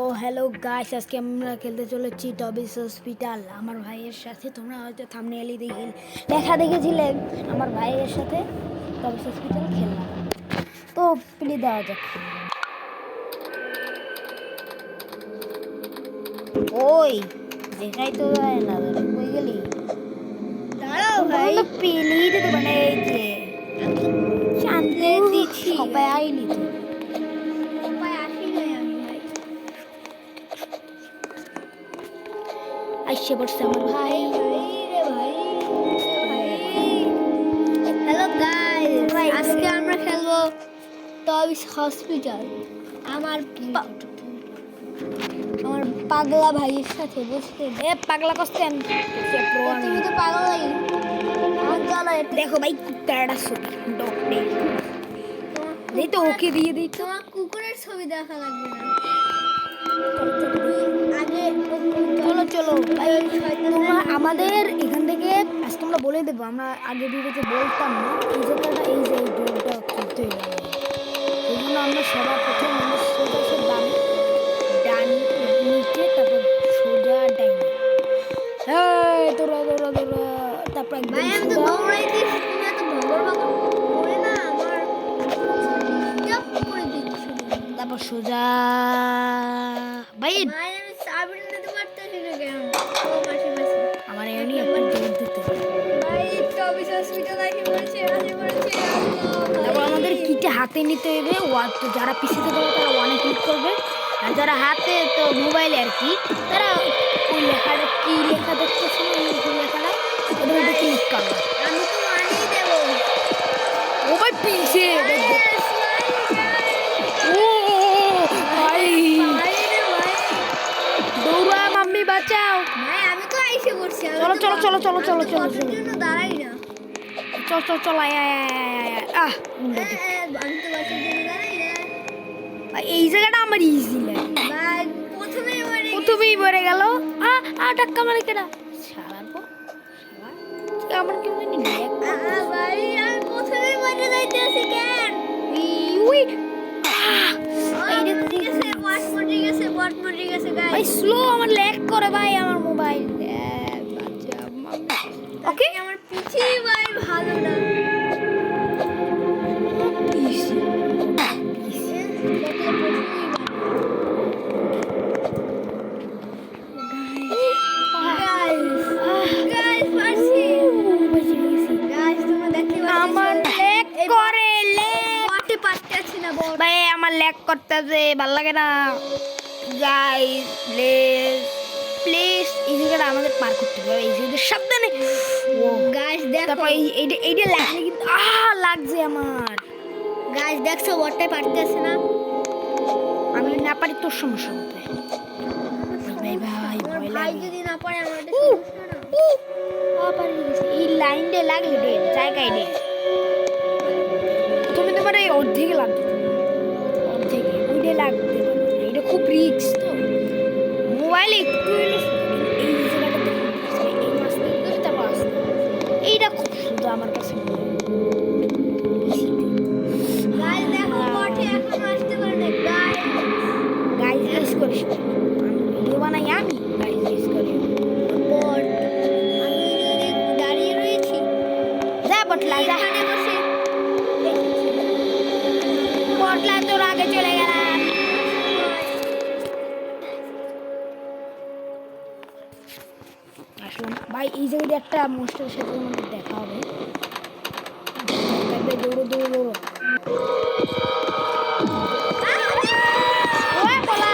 তো hello guys, আজকে আমরা খেলতে চলেছি টবিস হসপিটাল আমার ভাইয়ের সাথে। তোমরা হয়তো থাম্বনেইলে লেখা দেখেছিলে আমার ভাইয়ের সাথে টবিস হসপিটাল খেললাম। তো প্লে দেওয়া যাক। ওই দেখাই তো যায় না, কই গেলি? দাঁড়াও ভাই, পেলেই দিতে মানে এই যে শান্তি দিচ্ছি। সবাই আইনি তো উপায় আসি নাই আমি ভাই। আইসে পড়ছে আমার ভাই। হ্যালো গাইস, আজকে আমরা খেলবো টবিস হসপিটাল আমার পাগলা ভাইয়ের সাথে। বুঝছেন? এ পাগলা কস্তেন তুমি তো পাগলাই। আমার চলো দেখো ভাই, কুত্তাটা ছবি ডকটে এই তো ওকে দিয়ে দিই। তোমার কুকুরের ছবি দেখা লাগবে না। আগে চলো চলো ভাই, তোমরা আমাদের এখান থেকে আজকে আমরা বলে দেবো। আমরা আগে ভিডিওতে বলতাম না এই জায়গাটা, এই যে এই ডোরটা খুলতে হবে। এই জন্য আমরা সবার প্রথম সোজা সে ডান নিচে, তারপর সোজা ডাইনে। হ্যাঁ তোরা তোরা তোরা, তারপর একদম ভাই আমি তো সোজা। দৌড়াইতেছি, তুমি এত ভগর ভগর করে না আমার ডিস্টার্ব করে দিচ্ছ। তারপর সোজা ভাই। ভাই আমি সাবির নিতে পারতেছি না কেন? ও মাসি মাসি আমার এমনি একটা জোর দিতে হবে। ভাই টবিস হসপিটাল আসি বলছে তারপর আমাদের কিটা হাতে নিতে হবে। তো যারা পিসিতে দেবে তারা ওয়ানে ক্লিক করবে, আর যারা হাতে তো মোবাইলে আর কি, তারা ওই লেখাটা কি লেখা দেখতেছে না, ওই লেখাটা ওদের মধ্যে ক্লিক করবে। আমি তো মানিয়ে দেবো। ও ভাই পিছে ও ভাই, দৌড়া মাম্মি বাঁচাও। ভাই আমি তো আইসে পড়ছি। চলো চলো চলো চলো চলো চলো কতদিন চলো জন্য দাঁড়াই না। চল চল চল আয় আয় আয় আয় আয়। আহ মুন্ডা দিক। আমি তো বাচ্চার জন্য দাঁড়াই না। ভাই, এই জায়গাটা আমার ইজি লাগে। ভাই প্রথমেই মরে প্রথমেই মরে গেল। ধাক্কা মারে কেডা শালার পর শালা আমার কেউ জানি ল্যাগ। ভাই আমি প্রথমেই মরে যাইতেছি কেন? উই এই যে ঠিক আছে, বট মরে গেছে, বট মরে গেছে ভাই গাইস। স্লো, আমার ল্যাগ করে ভাই আমার মোবাইল। ওকে আমার পিছে ভাই ভালো না। আমার ল্যাগ করে, বটে পারতেছি না বট। ভাই আমার ল্যাগ করতেছে, ভাল লাগে না গাইস। প্লিজ প্লিজ এই জায়গাটা আমাদের পার করতে হবে, এই জায়গাটা সাবধানে। ও গাইস দেখো, তারপর এইটা লাগলে কিন্তু লাগছে আমার। গাইস দেখছো বটে পারতেছে না। আমি না পারি তোর সমস্যা হতে। ভাই ভাই আমার ভয় ভাই লাগে। যদি না পারে আমার একটা সমস্যা না। এই লাইনটা লাগলে রে জায়গায় রে, তুমি তোমার এই অর্ধেকে লাগবে, অর্ধেকে ওইটা লাগতে পারে। এটা খুব রিস্ক তো মোবাইলে একটু এই জায়গাটাতে এই মাছ ধরে তারপর আসতে। এইটা খুব সুন্দর আমার কাছে গাইস দেখো বটে এখন আসতে পারে না। গাইজ রেস করিস না। ভিডিও বানাই আমি, গাইজ রেস করি বট আমি যদি দাঁড়িয়ে রয়েছি যা বটলা যা। এখানে বসে বটলা তোর আগে চলে গেলাম। আসলাম ভাই, এই জায়গায় একটা মোস্টারের সাথে আমাদের দেখা হবে। তারপরে দৌড়ো দৌড়ো দৌড়ো। ওই পলা।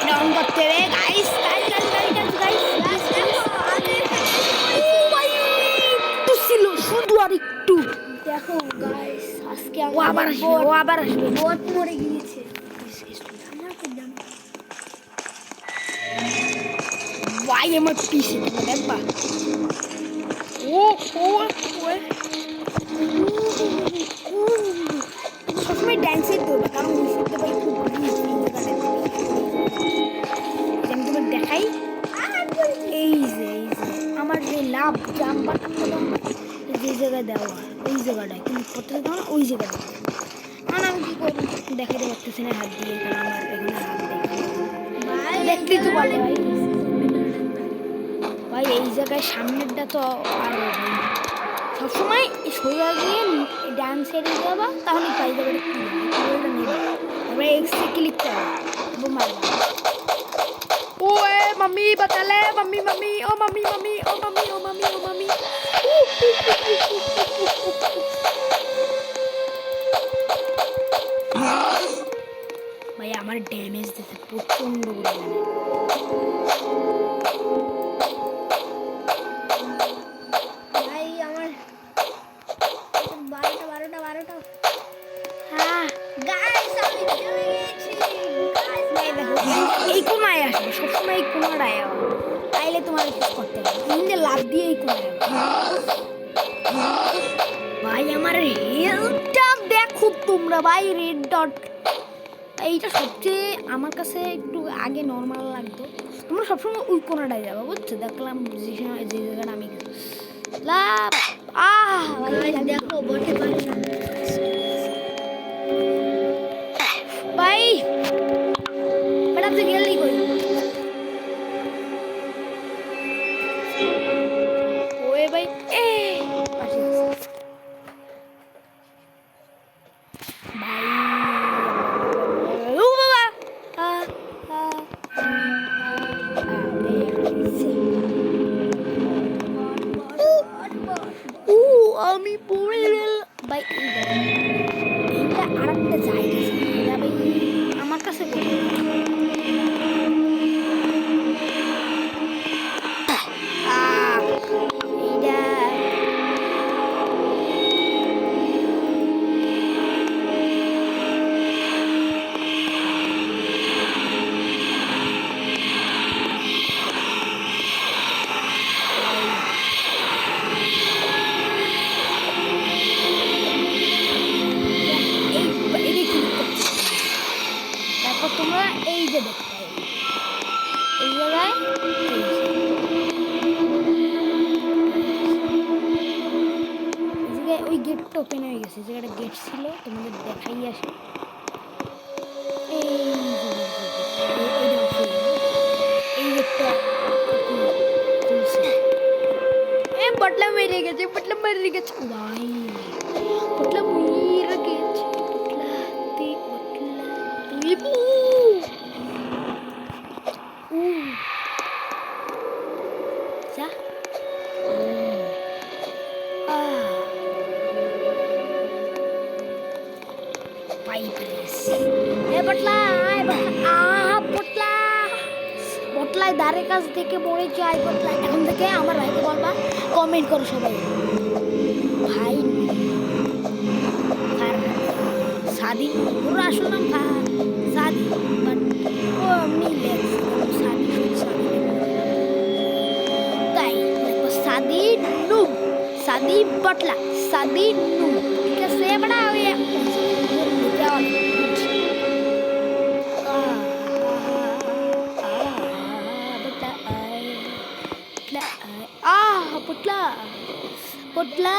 এটা অন করতে হবে guys guys guys guys guys guys. একটু ছিল, শুধু আর একটু। দেখো গাইস আজকে ও আবার আসবে, ও আবার আসবে। বট মরে গিয়েছে। আমার তো জানো ভাই আমার পিছে তুমি দেখবা। ও ও ও সবসময় ড্যান্স করতে হবে, কারণ নিষিদ্ধ ভাই খুব রিস্ক এই জায়গাটাতে। আমি তোমাকে দেখাই। এই যে আমার যে লাভ জাম্পারটা যে জায়গায় দেওয়া ওই জায়গাটায় ক্লিক করতে হবে না, ওই জায়গাটা আর আমি কি করবো দেখাতে পারতেছি না হাত দিয়ে, কারণ আমার এখানে হাত ভাই দেখতেই তো পারলে ভাই ভাই এই জায়গায় সামনেরটা তো আর সবসময় সোজা গিয়ে ডান সাইডে যাবা, তাহলে পাই যাবে নেবে, তারপরে এক্সে ক্লিক করো এবং মারবা। ओए मम्मी बता ले मम्मी मम्मी ओ मम्मी मम्मी ओ मम्मी ओ मम्मी ओ मम्मी भाई আমার ড্যামেজ দিতে প্রচন্ড পরিমাণে। ভাই আমার 12টা হ্যাঁ গাইস আমি চলে গেছি গাইস ভাই দেখো এই কোনায় আসবে সবসময় এই কোনাটায় তাইলে তোমার কিছু করতে হবে, তুমি যে লাভ দিয়ে এই কোনায় ভাই আমার হেলথটা দেখো তোমরা ভাই রেড ডট এইটা সবচেয়ে আমার কাছে একটু আগে নর্মাল লাগতো, তোমরা সবসময় ওই কোনাটায় যাবো বুঝছো, দেখলাম যে সময় যে জায়গাটা আমি লাভ গাইস দেখো বটে পারে না ভাই বেটা তুই গেলি কই ওই ভাই এ পাশে আছে। ভাই ও বাবা ও আমি পড়ে গেল ভাই এইটা আরেকটা জায়গা এটা ভাই আমার কাছে বলে এইটা তারপর তোমরা এই যে দেখতে পাবে এই জায়গায় ওই গেটটা ওপেন হয়ে গেছে, জায়গাটা গেট ছিল তোমাদের দেখাই আসে এই গেটটা খুলছে পটলা মেরে গেছে পটলা মেরে গেছে ভাই পটলা মেরে গেছে যা পটলায় ধারে কাছ থেকে মরে যায় পটলা, এখন থেকে আমার ভাইকে বলবা কমেন্ট করো সবাই ভাই সাদি ওর আসল নাম সাদি বাট ও এমনি সাদি তাই সাদি নুব সাদি পটলা সাদি নুব ঠিক আছে বড়া ওই পটলা পটলা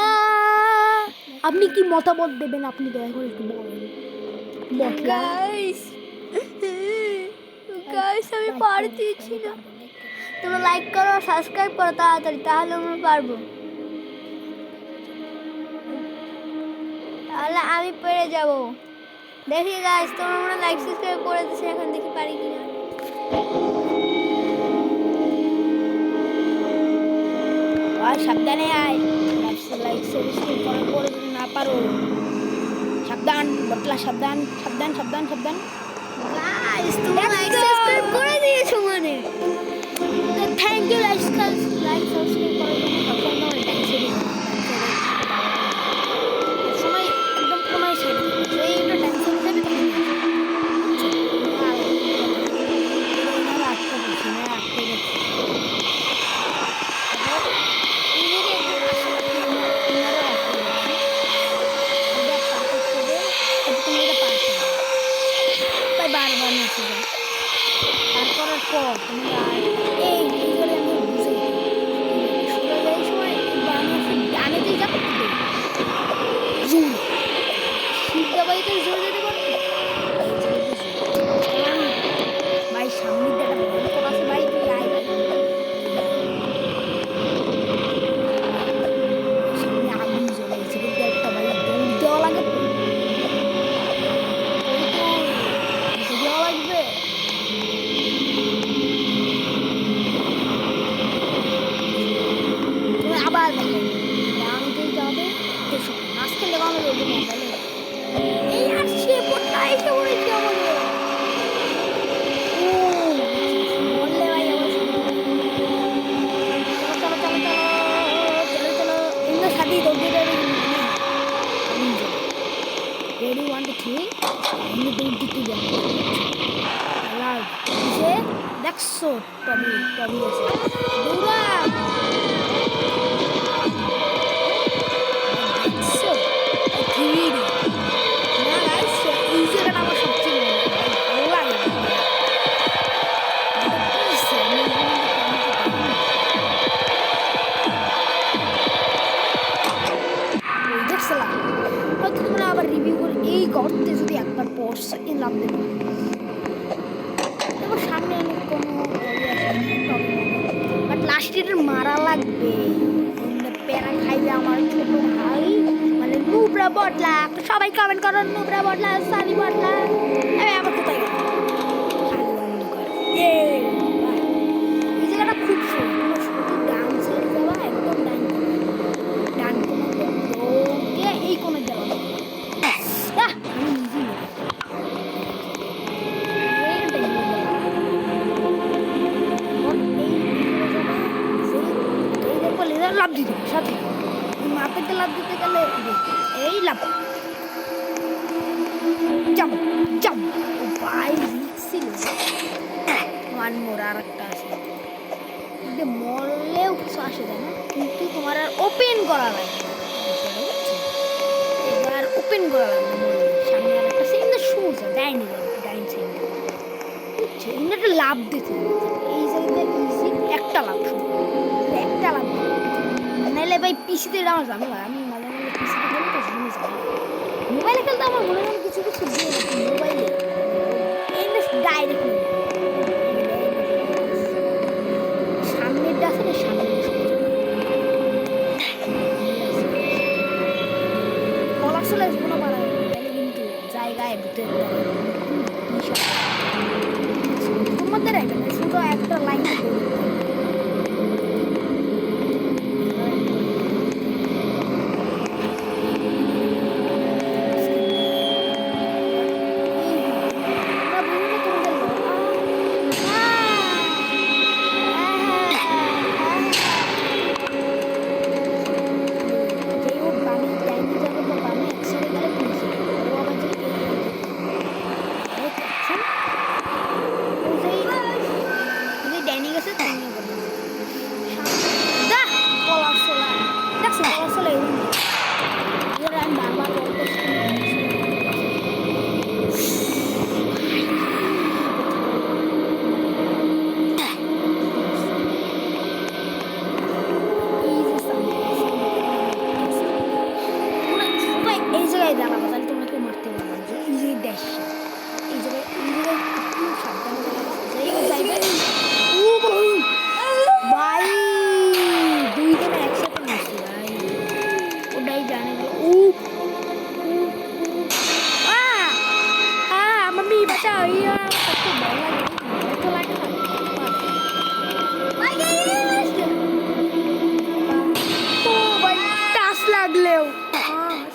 আপনি কি মতামত দেবেন, আপনি দয়া করে একটু বলেন পটলা গাইস আমি পারতেছি না, তোমরা লাইক করো সাবস্ক্রাইব করো তাড়াতাড়ি, তাহলে আমরা পারবো, তাহলে আমি পেরে যাব। দেখি গাইস তোমরা লাইক সাবস্ক্রাইব করে দিছো, এখন দেখি পারি কিনা। সাবধানে আয় লাইক সাবস্ক্রাইব করার পরে যদি না পারো সাবধান বটলা সাবধান সাবধান সাবধান সাবধান গাইস তোমরা লাইক সাবস্ক্রাইব করে দিয়েছো মানে থ্যাংক ইউ লাইক সাবস্ক্রাইব করার জন্য সবসময় টেনশন সময় একদম কোনায় ছেড়ে এই একটা টেনশন যাবে তখন আটকে গেছে না আটকে গেছে বারবার নিচে যাও তারপরের পর তুমি টবি টবি আছে দৌড়া দেখছো 3D না গাইস এই জায়গাটা আমার সবচেয়ে ভালো লাগে দেখছিলাম হয়তো তোমরা আবার রিভিউ করে এই গর্তে যদি একবার পড়ছে এই লাভ দেবে তারপর সামনে অনেক কোনো বাট লাস্টের মারা লাগবে প্যারা খাইবে আমার ছোট ভাই মানে নুবরা বটলা তো সবাই কমেন্ট করো নুবরা বটলা সানি বটলা আমি আবার কোথায় গেলাম এই জায়গাটা খুব সুন্দর শুধু ডান সাইড যাওয়া একদম ডান কোণে এই কোণে যাওয়া আমি নিজেই লাভ দিতে সাথে মাথাতে লাভ দিতে গেলে এই লাভ জাম জাম ভাই ছিল ওয়ান মোর আর একটা আছে কিন্তু মরলেও কিছু আসে যায় না কিন্তু তোমার আর ওপেন করা লাগে এবার ওপেন করা লাগে সামনে আর একটা সিন শুজ ডাইনি ডাইন সাইড বুঝছো ইন্টারটা লাভ দিতে এই জায়গাতে ইজি একটা লাভ শুধু একটা লাভ নাইলে ভাই পিসিতে আমার ঝামেলা আমি মাঝে মাঝে পিসিতে খেলি তো শুনে যাই মোবাইলে খেলতে আমার মনে হয় কিছু কিছু দিয়ে মোবাইলে এই ডাইরেক্ট সামনেরটা আছে না সামনে কলার চলে আসবো না পারা তাহলে কিন্তু জায়গায় ভিতরে তোমাদের শুধু একটা লাইন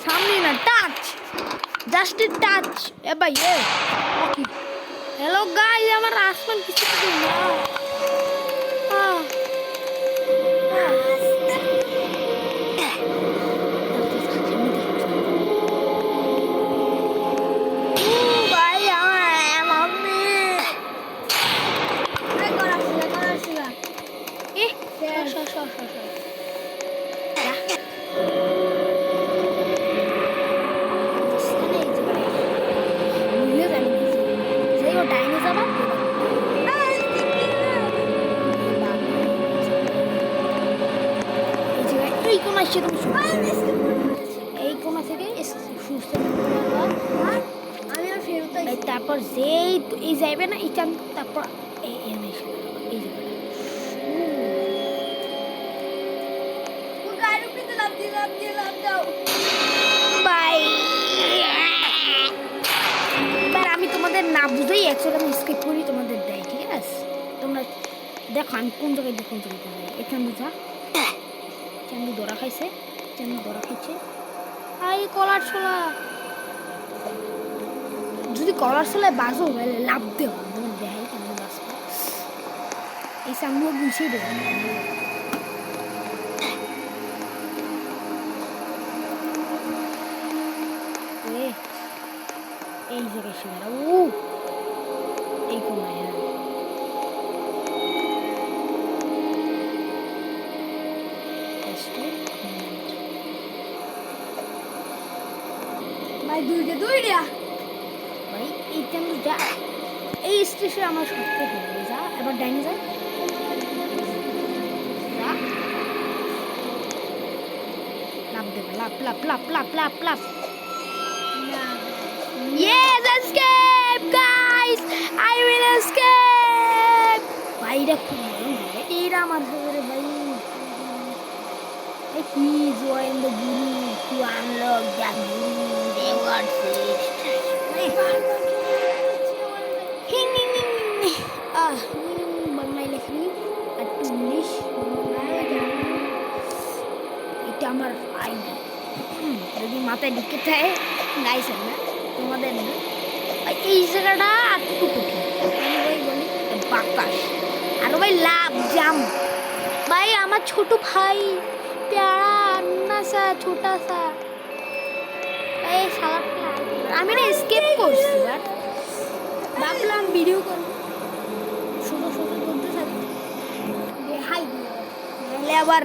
সামনে না টাচ জাস্ট টাচ এ ভাই এ হ্যালো গাইস আমার আসমান কিছু কিছু না ভাই আমার মাম্মি এ এই কোণা থেকে সুস্থ তারপর যেই এই যাইবে না এই চান তারপর এই এবার আমি তোমাদের না বুঝেই একসাথে আমি স্কিপ করি তোমাদের দেয় ঠিক আছে তোমরা দেখো আমি কোন জায়গায় দেখুন এখানে বুঝা চান্দু দরা খাইছে আই কলার ছোলা যদি কলার ছোলায় বাজো তাহলে লাভ দেওয়া দেখাই কেমন বাঁচবো এই চান্দু গুছিয়ে দেবো এই জায়গায় সে এই কোনায় ভাই দুইটা ভাই এই কেন যা এই স্টেশনে আমার সব থেকে ভালো যা এবার ডাইনে যা যা লাভ দেবে লাভ লাভ লাভ লাভ লাভ লাভ Yes, escape, guys! I will escape! ভাইরা খুব ভালো এরা আমার ফেভারে ভাই হি join the group two unlock the group reward হিং হিং হিং বাংলায় লেখনি আর ইংলিশ এটা আমার আইডি যদি মাথায় ঢুকে থাকে গাইস না তোমাদের না ভাই এই জায়গাটা একটু কঠিন আমি ভাই বলি বাতাস আর ভাই লাভ জাম भाई আমার ছোট ভাই प्यारा अन्ना सा छोटा सा এই শালা আমি না এসকেপ করছি বাট ভাবলাম ভিডিও করব শুধু শুধু করতে থাকি দেখাই দিও নাহলে আবার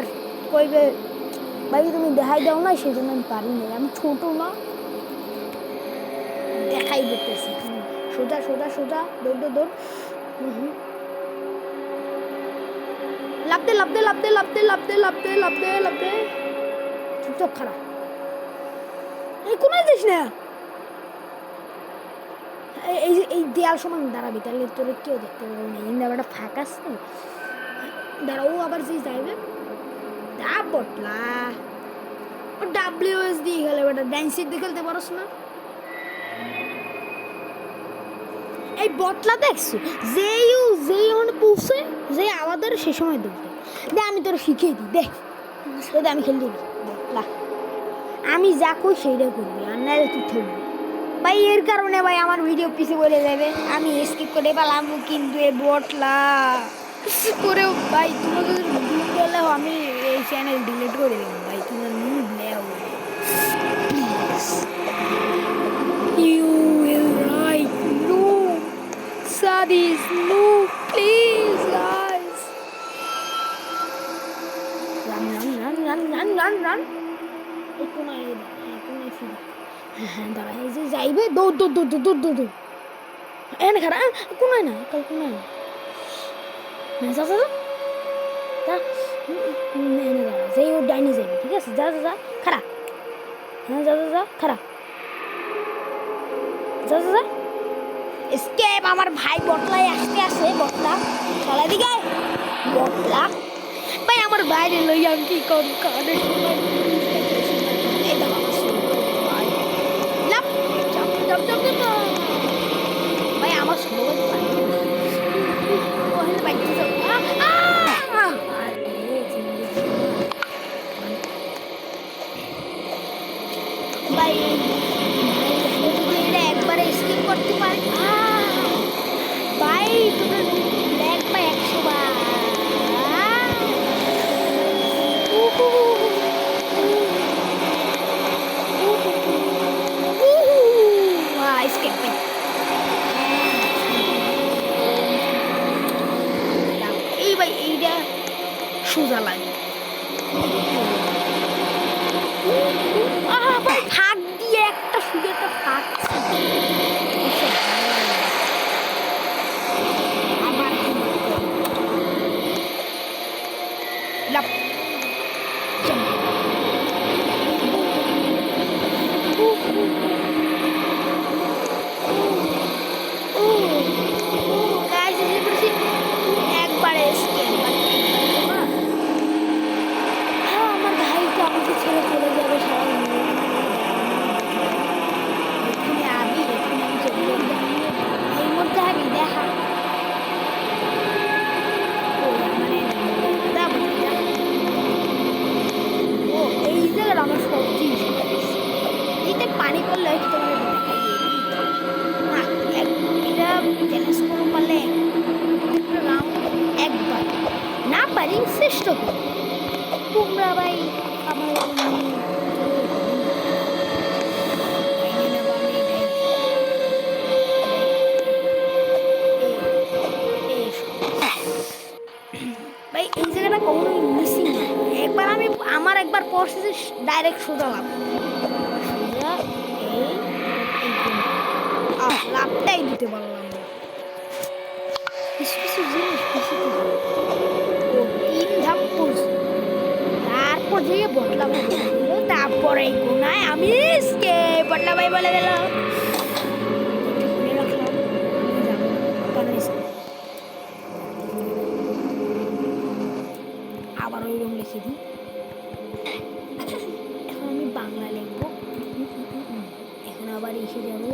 কইবে ভাই তুমি দেখাই দাও না সেজন্য আমি পারি না আমি ছোট না দেখাই দিতেছি সোজা সোজা সোজা দৌড় দৌড় দৌড় লাপতে লাপতে লাপতে লাপতে লাপতে লাপতে লাপতে লাপতে চুপচাপ খারাপ এই কোন যাস না এই এই দেয়াল সমান দাঁড়াবি তাহলে তোরে কেউ দেখতে পারবে না এই ব্যাপারটা ফাঁকা আছে দাঁড়াও আবার যে যাইবে দা বটলা ও ডাব্লিউএস দিয়ে গেলে বেটা ডান্সিং দিয়ে খেলতে পারছ না এই বটলা দেখছো যেই ওখানে পৌঁছে যে আমাদের সে সময় দেখবে দে আমি তোর শিখিয়ে দিই দেখ তোদের আমি খেলে দিবি বটলা আমি যা কই সেইটা করবি আর নাহলে তুই থাকবি ভাই এর কারণে ভাই আমার ভিডিও পিছে বলে যাবে আমি স্কিপ করে পেলাম কিন্তু এ বটলা করে ভাই তোমাকে ভিডিও করলে আমি এই চ্যানেল ডিলিট করে দেবো ভাই তুমি নিউ নেও please you will right no সাদিস no please guys run run run run run run run এই কোনায় কোনায় ফিরে হ্যাঁ দাঁড়া এই যে যাইবে দৌড় দৌড় দৌড় দৌড় দৌড় দৌড় এনে খারা কোনায় না কাল কোনায় না যা যা যা এনে দাঁড়া যেই ও ডাইনে যাইবে ঠিক আছে যা যা যা খারা হ্যাঁ যা যা যা খারা যা যা যা স্কেপ আমার ভাই বটলায় আসতে আসে বটলা চলা দিকে বটলা ভাই আমার বাইরে লই আমি কি করব কানে এই দাও লাপ চাপ চাপ চাপ ভাই আমার সময় পাই ওহেন বাইতে যাও ভাই একবারে স্কিপ করতে পারি ভাই তোদের ব্ল্যাক পাই 100 বার স্কিপ এই ভাই এইটা সোজা লাগে ভাই ফাঁক দিয়ে একটা শুধু একটা ফাঁক আবার লাপ একবারে আমার ভাই তো আমাকে ছেড়ে চলে যাবে সবাই এখানে আবি এখানে আমি চলে যাবো এই মধ্যে আবি দেখা ও এই জায়গাটা আমার সবচেয়ে এইতে পানি পড়লে হয়তো তোমার না এটা চ্যালেঞ্জ করো পারলে রাউন্ড একবার না পারি চেষ্টা করি তোমরা ভাই আমার ভাই এই জায়গাটা কখনো মিসিং না একবার আমি আমার একবার পড়ছে যে ডাইরেক্ট সোজা লাভ সোজা এই লাভটাই দিতে পারলাম না। কিছু কিছু জিনিস পিছিয়ে হয়। ও 3 ধাপ পড়ছে, তারপর যে বটলা ভাই বলে দিল, তারপরে এই কোনায় আমি বটলা ভাই বলে দিল। মনে রাখলাম আমি যাবো না, কারণ আবার ওই রকম লিখে দিই। এখন আমি বাংলা লিখবো। এখন আবার এসে যাবো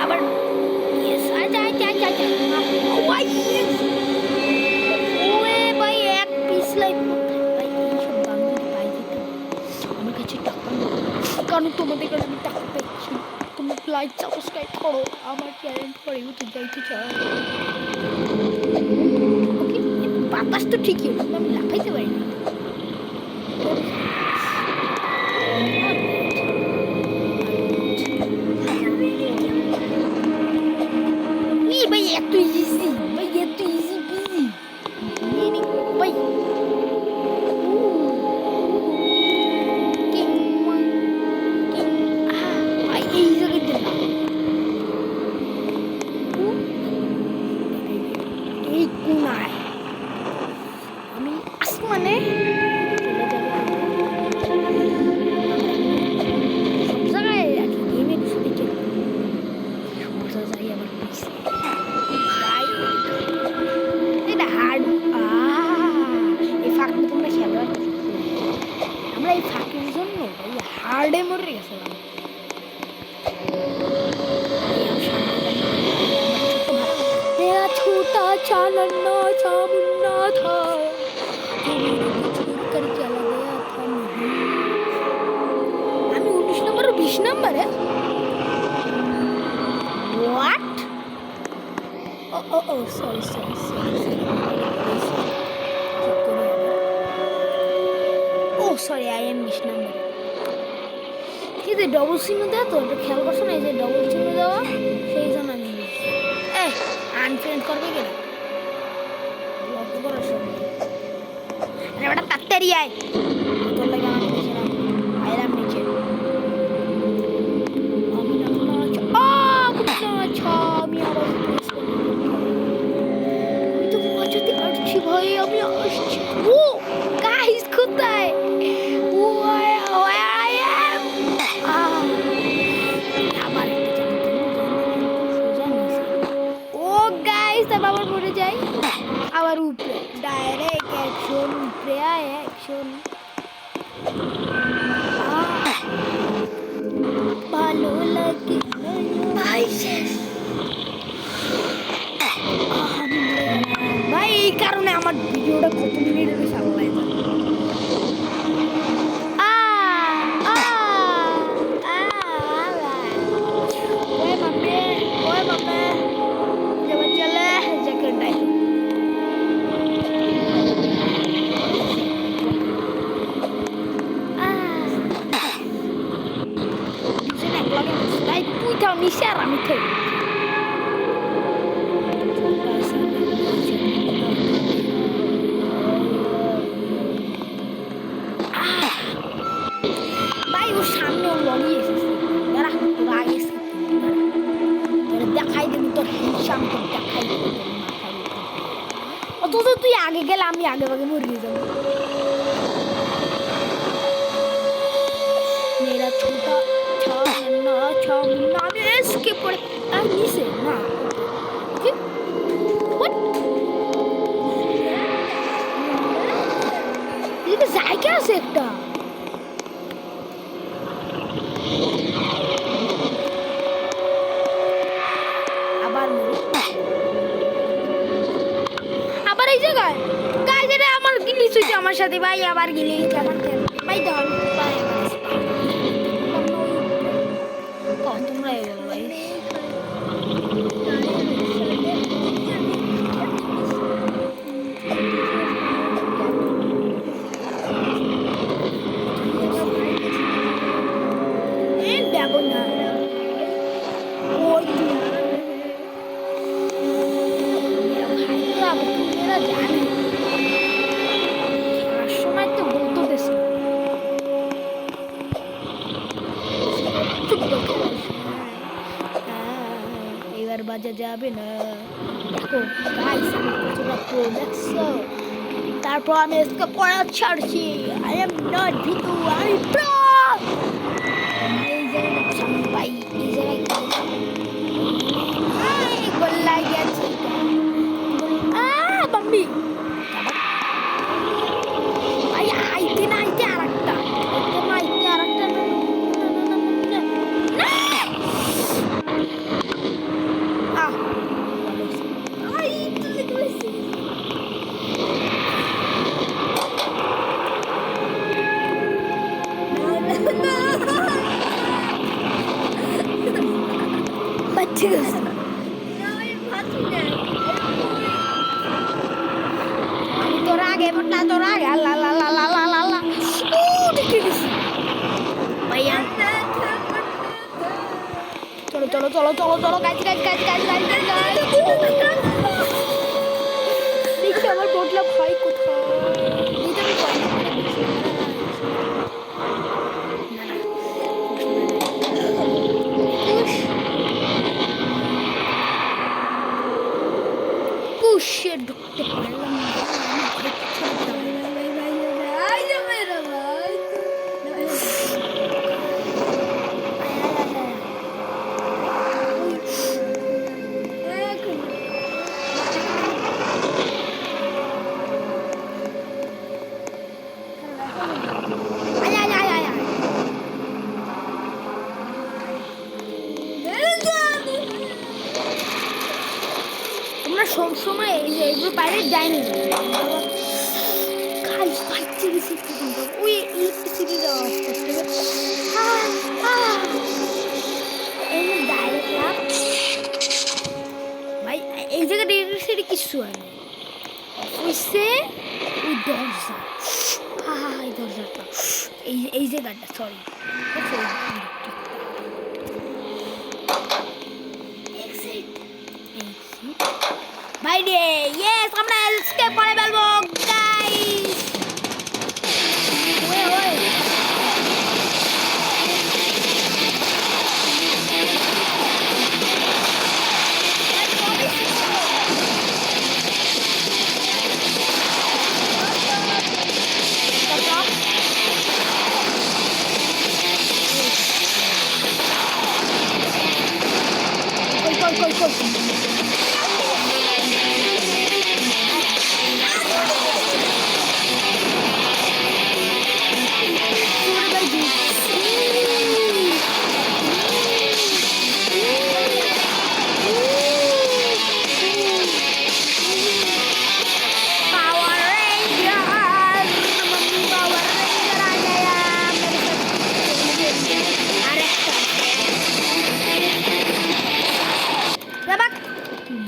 আবার ভাই এক পিস লাইক ভাই এইসব গান যদি পাই যেত আমার কাছে টাকা নেই, কারণ তোমাদের কাছে আমি টাকা পেয়েছি। তোমরা লাইক সাবস্ক্রাইব করো, আমার চ্যানেল পরে ইউটিউব যাইতে চাও। বাতাস তো ঠিকই, কিন্তু আমি লাফাইতে পারি না। ভাই এত ইজি, ভাই এত ইজি বিজি ভাই। ভাই এই জায়গাতে না, এই কোনায় আমি আসমানে চলে যাবো। সব জায়গায় রাখি গেমে দিকে সোজা যাই আবার পিছিয়ে এটা হার্ড। এই ফাঁকটা তোমরা খেয়াল রাখো, আমরা এই ফাঁকের জন্য এই হার্ডে মরে গেছিলাম। तेरा छोटा सा नन्हा सा मुन्ना था जो मेरे को छोड़ कर चला गया था नहीं। আমি 19 নম্বর আর 20 নম্বরে হোয়াট? ও সরি সরি সরি ও সরি আই এম 20 নম্বরে। এই যে ডবল চিহ্ন দেওয়া, তো এটা খেয়াল করছো না? এই যে ডবল চিহ্ন দেওয়া, সেই জন্য আমি আনফ্রেন্ড করবে কেনা লক্ষ্য করার সময় একটা তাড়াতাড়ি আয়, তোর লাগে আমার নিচে রাখ। আইলাম নিচে, আমি আমি তো বাঁচাতে পারছি ভাই, আমি আসছি। ও গাইস কোথায়? ও আই এম আবার ও গাইস, তারপর আবার পড়ে যাই, আবার উপরে ডাইরেক্ট অ্যাকশন, উপরে আয় অ্যাকশন। ভালো লাগে ভাই শেষ। ভাই এই কারণে আমার ভিডিওটা কত মিনিটের সামনে নিচে আর আমি খাই। ভাই ওর সামনে ও লড়িয়ে এসেছে, দাঁড়া তোর আগে তোর দেখাই দেবো, তোর হিসাব তোর দেখাই দেবো তোর মাথায়। অথচ তুই আগে গেলে আমি আগে আগে মরিয়ে যাবো। মেয়েরা ছোটা না আমি এসকে পড়ে আর নিচে না জায়গা আছে একটা। আবার এই জায়গায় গাই যেটা আমার গিলিস হয়েছে আমার সাথে ভাই, আবার গিলিস আমার ভাই ধর ভাই তোমরা ভাই দেব না জানে সময় তো বলতে বাঁচা যাবে না। দেখো গাইস আমি কতটা প্রো দেখছো। তারপর আমি আজকে পড়া ছাড়ছি। আই এম নট ভিতু, আমি প্রো। এই জায়গায় দেখছো আমি ভাই, এই জায়গায় গোল্লা গেছে। বাম্বি ভাই, আইতে না আইতে আরেকটা, আইতে না আইতে আরেকটা। ঠিক আছে আমি তোর আগে বটলা, তোর আগে আল্লাহ আল্লাহ আল্লাহ আল্লাহ আল্লাহ দেখে গেছি ভাইয়া। চলো চলো চলো চলো চলো গাছ গাছ গাছ গাছ গাছ গাছ গাছ। দেখি আমার বটলা ভাই কোথায়। পুষে ঢুকতে পারলাম না। তোমরা সবসময় এই যে এগুলো বাইরে যায়নি গাইস, বাইরে গেছি কিন্তু ওই ইলেকট্রিসিটি দেওয়া অফ করতে হবে। এই ডাইরেক্ট লাভ ভাই, এই জায়গাটা ইলেকট্রিসিটি কিছু হয় না। অফিসে ওই দরজা, এই দরজাটা, এই জায়গাটা সরি বাইরে। ইয়েস, আমরা স্কেপ করে ফেলবো গাইস। ওয়ে ওয়ে কই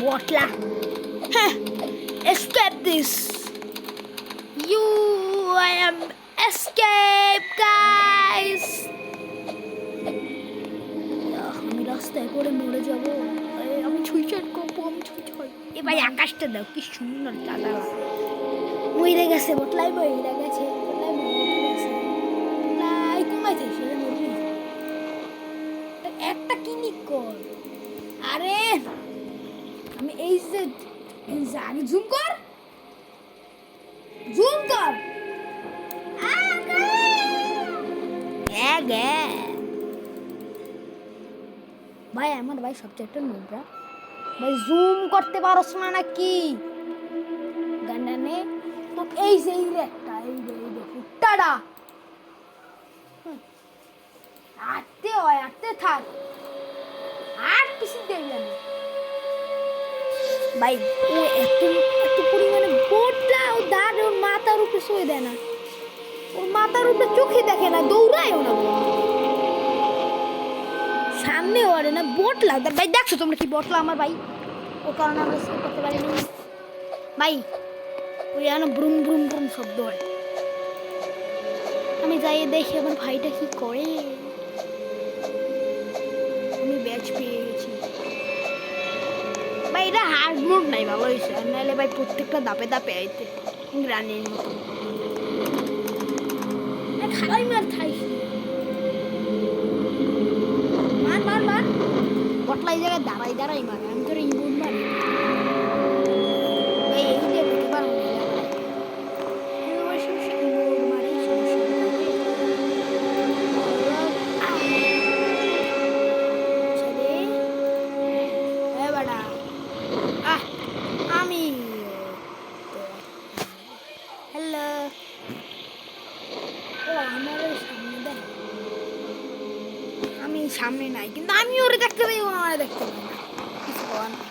botla. Escape this. I am escape guys. আমি রাস্তায় পড়ে মরে যাবো। আমি সুইসাইড করবো, আমি সুইসাইড। এ ভাই আকাশটা দাও কি সুন্দর দাদা। মরে গেছে বটলাই, মরে গেছে বটলাই, মরে গেছে বটলাই। কমাইছে সেটা মরে একটা কিনিক কর। আরে আমি এই যে আগে জুম কর, জুম কর। ভাই আমার ভাই সবচেয়ে একটা নোংরা ভাই, জুম করতে পারছ না নাকি গান্ডা নে। তো এই যে একটা এই ফুটাটা আটতে হয়, আটতে থাক, আট পিছু দেখবেন ভাই। ও এত এত পরিমাণে বটলা, ও দাঁড় ওর মাথার উপরে শুয়ে দেয় না, ওর মাথার উপরে চোখে দেখে না, দৌড়ায়ও না সামনে ওরে না বটলা। ভাই দেখছো তোমরা কি বটলা আমার ভাই, ও কারণে আমরা সেভ করতে পারিনি ভাই। ওই যেন ব্রুম ব্রুম ব্রুম শব্দ হয়। আমি যাই দেখি আমার ভাইটা কি করে। আমি ব্যাচ পেয়ে গেছি ভাই। এটা হার্ড মোড নাই, ভালো হয়েছে। আর নাহলে ভাই প্রত্যেকটা দাপে দাপে আইতে রানের মতো খালাই মার থাইস। মার মার মার বটলা এই জায়গায় দাঁড়াই দাঁড়াই মারে। আমি তোর সামনে নাই, কিন্তু আমি ওরে দেখতে পাই, ও আমার দেখতে পাই না। কিছু করার নাই।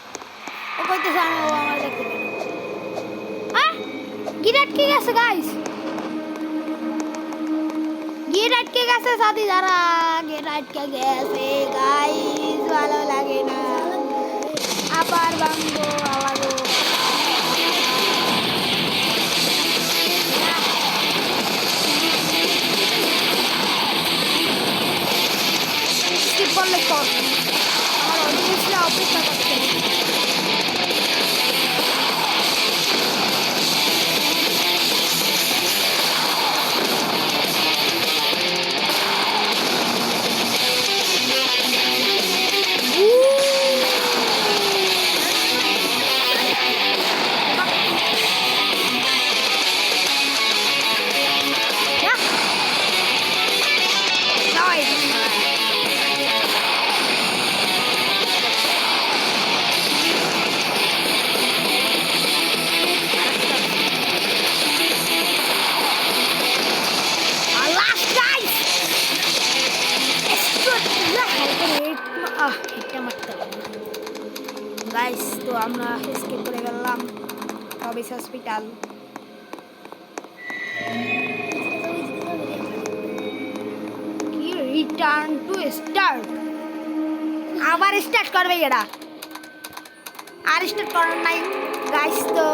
ও কইতেছে আমি, ও আমার দেখতে পাই না। গিট আটকে গেছে গাইস, গিট আটকে গেছে সাথী যারা, গিট আটকে গেছে গাইস, ভালো লাগে না, আবার ভাঙবো আবারও। স্কিপ করলে কর, আমার অডিয়েন্সরা অপেক্ষা করছে। গাইস তো আমরা এসকেপ করে গেলাম রবিস হসপিটাল। কি রিটার্ন টু স্টার্ট, আবার স্টার্ট করবে এরা, আর স্টার্ট করার নাই। গাইস তো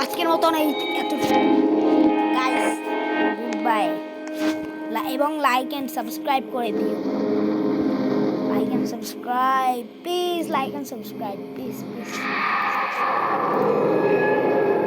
আজকের মতন এই এতটুকু গাইস, গুড বাই। এবং লাইক এন্ড সাবস্ক্রাইব করে দিও, like and subscribe, please like and subscribe, please.